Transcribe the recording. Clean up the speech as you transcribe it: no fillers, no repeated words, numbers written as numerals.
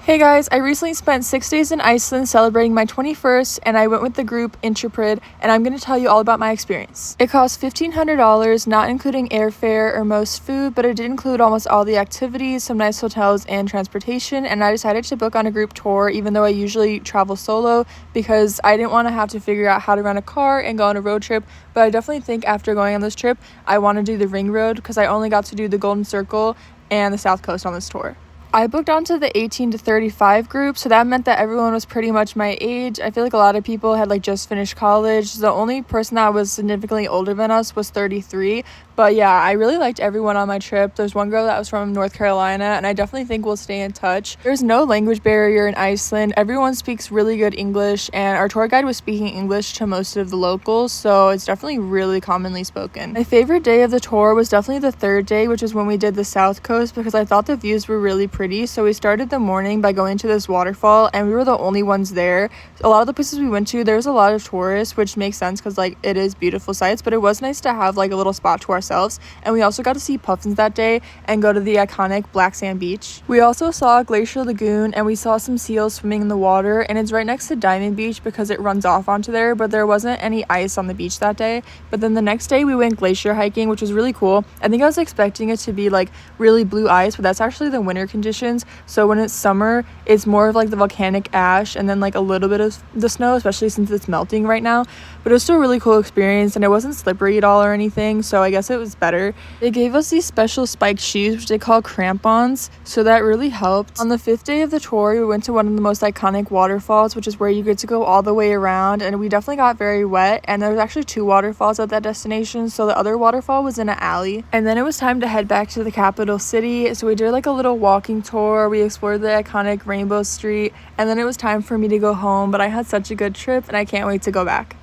Hey guys, I recently spent 6 days in Iceland celebrating my 21st, and I went with the group Intrepid, and I'm going to tell you all about my experience. It cost $1,500, not including airfare or most food, but it did include almost all the activities, some nice hotels, and transportation, and I decided to book on a group tour even though I usually travel solo because I didn't want to have to figure out how to rent a car and go on a road trip, but I definitely think after going on this trip, I want to do the ring road because I only got to do the Golden Circle and the South Coast on this tour. I booked onto the 18 to 35 group, so that meant that everyone was pretty much my age. I feel like a lot of people had just finished college. The only person that was significantly older than us was 33. But yeah, I really liked everyone on my trip. There's one girl that was from North Carolina, and I definitely think we'll stay in touch. There's no language barrier in Iceland. Everyone speaks really good English, and our tour guide was speaking English to most of the locals, so it's definitely really commonly spoken. My favorite day of the tour was definitely the third day, which is when we did the South Coast, because I thought the views were really pretty. So we started the morning by going to this waterfall, and we were the only ones there. A lot of the places we went to, there's a lot of tourists, which makes sense because it is beautiful sights, but it was nice to have a little spot to ourselves. And we also got to see puffins that day and go to the iconic black sand beach. We also saw Glacier Lagoon, and we saw some seals swimming in the water, and it's right next to Diamond Beach because it runs off onto there, but there wasn't any ice on the beach that day. But then the next day we went glacier hiking, which was really cool. I think I was expecting it to be really blue ice, but that's actually the winter conditions. So when it's summer, it's more of the volcanic ash and then a little bit of the snow, especially since it's melting right now. But it was still a really cool experience, and it wasn't slippery at all or anything, so I guess it was better. They gave us these special spiked shoes, which they call crampons, so that really helped. On the 5th day of the tour, we went to one of the most iconic waterfalls, which is where you get to go all the way around, and we definitely got very wet, and there was actually 2 waterfalls at that destination, so the other waterfall was in an alley. And then it was time to head back to the capital city, so we did a little walking tour. We explored the iconic Rainbow Street, and then it was time for me to go home, but I had such a good trip, and I can't wait to go back.